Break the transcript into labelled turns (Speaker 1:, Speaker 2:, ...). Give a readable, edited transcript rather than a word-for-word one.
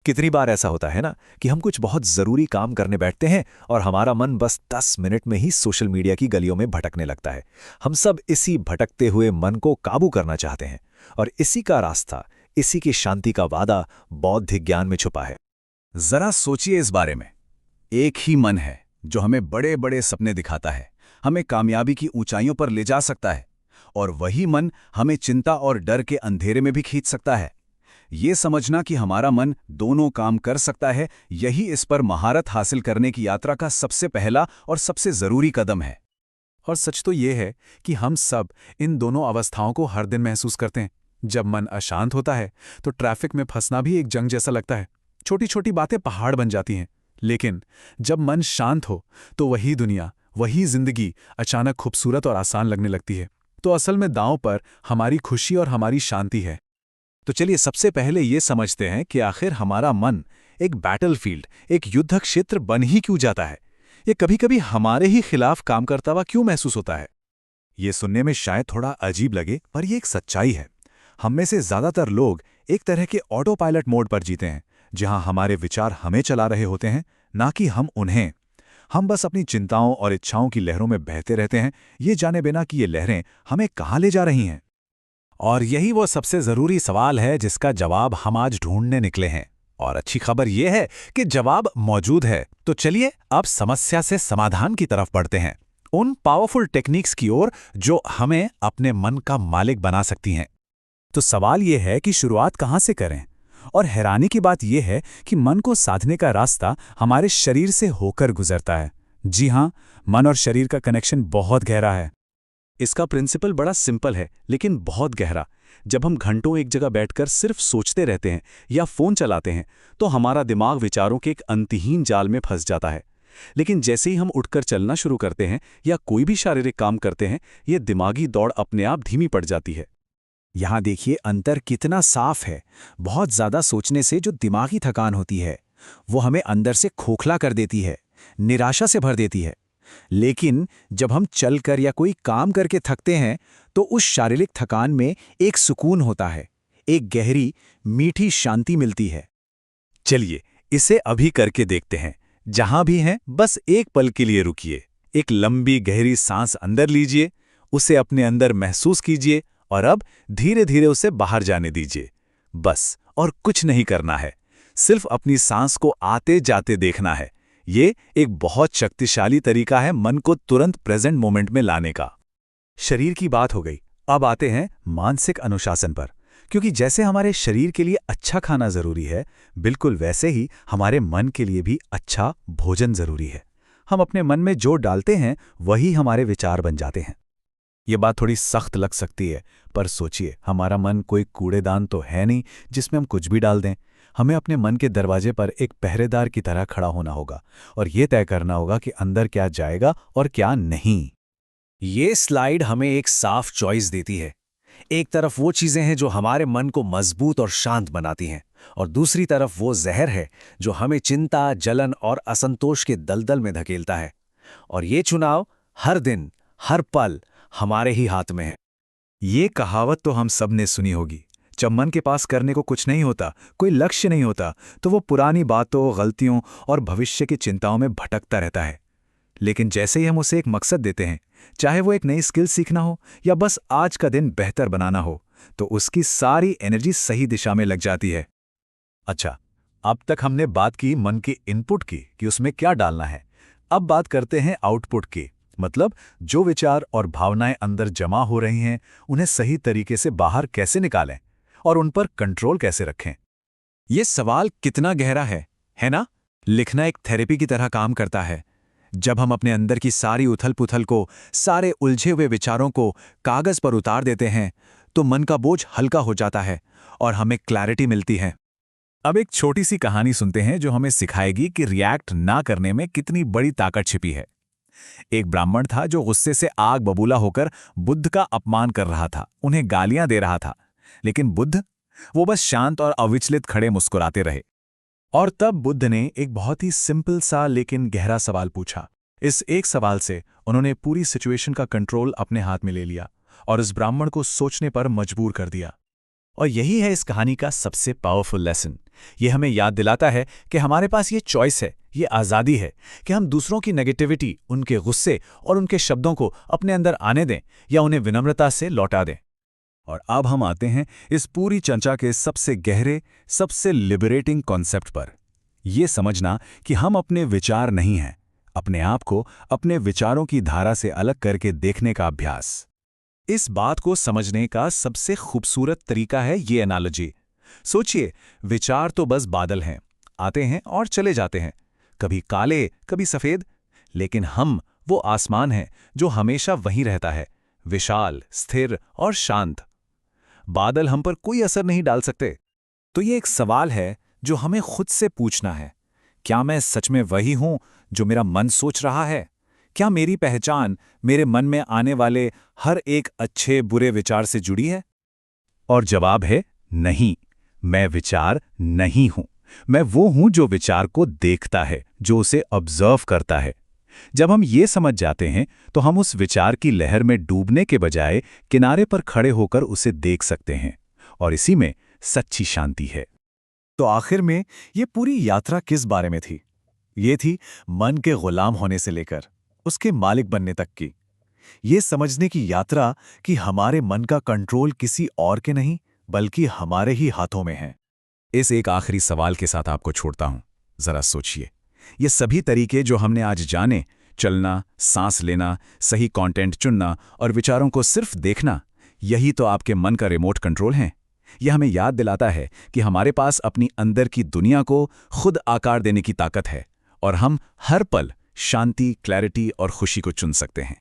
Speaker 1: कितनी बार ऐसा होता है ना कि हम कुछ बहुत ज़रूरी काम करने बैठते हैं और हमारा मन बस 10 मिनट में ही सोशल मीडिया की गलियों में भटकने लगता है। हम सब इसी भटकते हुए मन को काबू करना चाहते हैं और इसी का रास्ता, इसी की शांति का वादा बौद्धिक ज्ञान में छुपा है।
Speaker 2: जरा सोचिए इस बारे में। एक ही मन है जो हमें बड़े बड़े सपने दिखाता है, हमें कामयाबी की ऊंचाइयों पर ले जा सकता है, और वही मन हमें चिंता और डर के अंधेरे में भी खींच सकता है। ये समझना कि हमारा मन दोनों काम कर सकता है, यही इस पर महारत हासिल करने की यात्रा का सबसे पहला और सबसे ज़रूरी कदम है।
Speaker 3: और सच तो ये है कि हम सब इन दोनों अवस्थाओं को हर दिन महसूस करते हैं। जब मन अशांत होता है तो ट्रैफिक में फंसना भी एक जंग जैसा लगता है, छोटी छोटी बातें पहाड़ बन जाती हैं। लेकिन जब मन शांत हो तो वही दुनिया, वही जिंदगी अचानक खूबसूरत और आसान लगने लगती है। तो असल में दांव पर हमारी खुशी और हमारी शांति है।
Speaker 1: तो चलिए सबसे पहले ये समझते हैं कि आखिर हमारा मन एक बैटलफील्ड, एक युद्ध क्षेत्र बन ही क्यों जाता है। ये कभी कभी हमारे ही खिलाफ काम करता हुआ क्यों महसूस होता है। ये सुनने में शायद थोड़ा अजीब लगे, पर यह एक सच्चाई है। हम में से ज्यादातर लोग एक तरह के ऑटो पायलट मोड पर जीते हैं, जहां हमारे विचार हमें चला रहे होते हैं, ना कि हम उन्हें। हम बस अपनी चिंताओं और इच्छाओं की लहरों में बहते रहते हैं, ये जाने बिना कि ये लहरें हमें कहाँ ले जा रही हैं। और यही वो सबसे ज़रूरी सवाल है जिसका जवाब हम आज ढूंढने निकले हैं। और अच्छी खबर यह है कि जवाब मौजूद है। तो चलिए अब समस्या से समाधान की तरफ बढ़ते हैं, उन पावरफुल टेक्निक्स की ओर जो हमें अपने मन का मालिक बना सकती हैं। तो सवाल यह है कि शुरुआत कहाँ से करें। और हैरानी की बात यह है कि मन को साधने का रास्ता हमारे शरीर से होकर गुजरता है। जी हाँ, मन और शरीर का कनेक्शन बहुत गहरा है। इसका प्रिंसिपल बड़ा सिंपल है लेकिन बहुत गहरा। जब हम घंटों एक जगह बैठकर सिर्फ सोचते रहते हैं या फोन चलाते हैं तो हमारा दिमाग विचारों के एक अंतहीन जाल में फंस जाता है। लेकिन जैसे ही हम उठकर चलना शुरू करते हैं या कोई भी शारीरिक काम करते हैं, ये दिमागी दौड़ अपने आप धीमी पड़ जाती है। यहाँ देखिए अंतर कितना साफ है। बहुत ज़्यादा सोचने से जो दिमागी थकान होती है वो हमें अंदर से खोखला कर देती है, निराशा से भर देती है। लेकिन जब हम चलकर या कोई काम करके थकते हैं तो उस शारीरिक थकान में एक सुकून होता है, एक गहरी मीठी शांति मिलती है। चलिए इसे अभी करके देखते हैं। जहां भी हैं बस एक पल के लिए रुकिए, एक लंबी गहरी सांस अंदर लीजिए, उसे अपने अंदर महसूस कीजिए और अब धीरे धीरे उसे बाहर जाने दीजिए। बस और कुछ नहीं करना है, सिर्फ अपनी सांस को आते जाते देखना है। ये एक बहुत शक्तिशाली तरीका है मन को तुरंत प्रेजेंट मोमेंट में लाने का। शरीर की बात हो गई, अब आते हैं मानसिक अनुशासन पर। क्योंकि जैसे हमारे शरीर के लिए अच्छा खाना जरूरी है, बिल्कुल वैसे ही हमारे मन के लिए भी अच्छा भोजन जरूरी है। हम अपने मन में जो डालते हैं वही हमारे विचार बन जाते हैं। ये बात थोड़ी सख्त लग सकती है, पर सोचिए हमारा मन कोई कूड़ेदान तो है नहीं जिसमें हम कुछ भी डाल दें। हमें अपने मन के दरवाजे पर एक पहरेदार की तरह खड़ा होना होगा और ये तय करना होगा कि अंदर क्या जाएगा और क्या नहीं। ये स्लाइड हमें एक साफ चॉइस देती है। एक तरफ वो चीजें हैं जो हमारे मन को मजबूत और शांत बनाती हैं, और दूसरी तरफ वो जहर है जो हमें चिंता, जलन और असंतोष के दलदल में धकेलता है। और ये चुनाव हर दिन, हर पल हमारे ही हाथ में है। ये कहावत तो हम सब ने सुनी होगी, जब मन के पास करने को कुछ नहीं होता, कोई लक्ष्य नहीं होता, तो वो पुरानी बातों, गलतियों और भविष्य की चिंताओं में भटकता रहता है। लेकिन जैसे ही हम उसे एक मकसद देते हैं, चाहे वो एक नई स्किल सीखना हो या बस आज का दिन बेहतर बनाना हो, तो उसकी सारी एनर्जी सही दिशा में लग जाती है। अच्छा, अब तक हमने बात की मन के इनपुट की कि उसमें क्या डालना है। अब बात करते हैं आउटपुट की, मतलब जो विचार और भावनाएं अंदर जमा हो रही हैं, उन्हें सही तरीके से बाहर कैसे निकालें और उन पर कंट्रोल कैसे रखें। यह सवाल कितना गहरा है ना? लिखना एक थेरेपी की तरह काम करता है। जब हम अपने अंदर की सारी उथल-पुथल को, सारे उलझे हुए विचारों को कागज पर उतार देते हैं, तो मन का बोझ हल्का हो जाता है और हमें क्लैरिटी मिलती है। अब एक छोटी सी कहानी सुनते हैं जो हमें सिखाएगी कि रिएक्ट ना करने में कितनी बड़ी ताकत छिपी है। एक ब्राह्मण था जो गुस्से से आग बबूला होकर बुद्ध का अपमान कर रहा था, उन्हें गालियां दे रहा था। लेकिन बुद्ध, वो बस शांत और अविचलित खड़े मुस्कुराते रहे। और तब बुद्ध ने एक बहुत ही सिंपल सा लेकिन गहरा सवाल पूछा। इस एक सवाल से उन्होंने पूरी सिचुएशन का कंट्रोल अपने हाथ में ले लिया और इस ब्राह्मण को सोचने पर मजबूर कर दिया। और यही है इस कहानी का सबसे पावरफुल लेसन, ये हमें याद दिलाता है कि हमारे पास ये चॉइस है, ये आज़ादी है कि हम दूसरों की नेगेटिविटी, उनके गुस्से और उनके शब्दों को अपने अंदर आने दें या उन्हें विनम्रता से लौटा दें।
Speaker 2: और अब हम आते हैं इस पूरी चर्चा के सबसे गहरे, सबसे लिबरेटिंग कॉन्सेप्ट पर। ये समझना कि हम अपने विचार नहीं हैं, अपने आप को अपने विचारों की धारा से अलग करके देखने का अभ्यास।
Speaker 1: इस बात को समझने का सबसे खूबसूरत तरीका है ये एनालॉजी। सोचिए, विचार तो बस बादल हैं, आते हैं और चले जाते हैं, कभी काले कभी सफ़ेद, लेकिन हम वो आसमान हैं जो हमेशा वहीं रहता है, विशाल, स्थिर और शांत। बादल हम पर कोई असर नहीं डाल सकते। तो ये एक सवाल है जो हमें खुद से पूछना है, क्या मैं सच में वही हूं जो मेरा मन सोच रहा है? क्या मेरी पहचान मेरे मन में आने वाले हर एक अच्छे बुरे विचार से जुड़ी है?
Speaker 2: और जवाब है नहीं, मैं विचार नहीं हूं। मैं वो हूं जो विचार को देखता है, जो उसे ऑब्जर्व करता है। जब हम ये समझ जाते हैं तो हम उस विचार की लहर में डूबने के बजाय किनारे पर खड़े होकर उसे देख सकते हैं, और इसी में सच्ची शांति है।
Speaker 1: तो आखिर में ये पूरी यात्रा किस बारे में थी? ये थी मन के गुलाम होने से लेकर उसके मालिक बनने तक की। ये समझने की यात्रा कि हमारे मन का कंट्रोल किसी और के नहीं बल्कि हमारे ही हाथों में है।
Speaker 2: इस एक आखिरी सवाल के साथ आपको छोड़ता हूं। जरा सोचिए, ये सभी तरीके जो हमने आज जाने, चलना, सांस लेना, सही कंटेंट चुनना और विचारों को सिर्फ देखना, यही तो आपके मन का रिमोट कंट्रोल है। यह हमें याद दिलाता है कि हमारे पास अपनी अंदर की दुनिया को खुद आकार देने की ताकत है, और हम हर पल शांति, क्लैरिटी और खुशी को चुन सकते हैं।